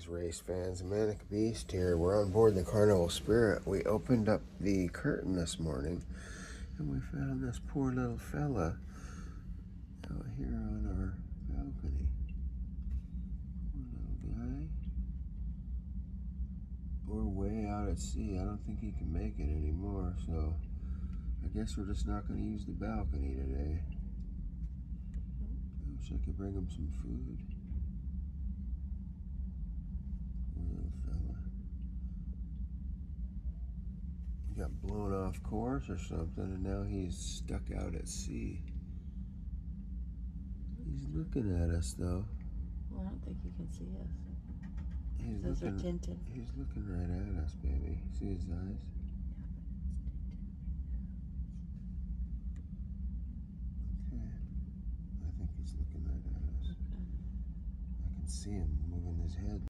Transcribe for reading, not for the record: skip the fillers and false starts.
Greetings, race fans. Manic Beast here. We're on board the Carnival Spirit. We opened up the curtain this morning and we found this poor little fella out here on our balcony. Poor little guy. We're way out at sea. I don't think he can make it anymore, so I guess we're just not going to use the balcony today. I wish I could bring him some food. He got blown off course or something, and now he's stuck out at sea. He's looking at us, though. Well, I don't think he can see us. Those are tinted. He's looking right at us, baby. See his eyes? Okay. I think he's looking right at us. Okay. I can see him moving his head.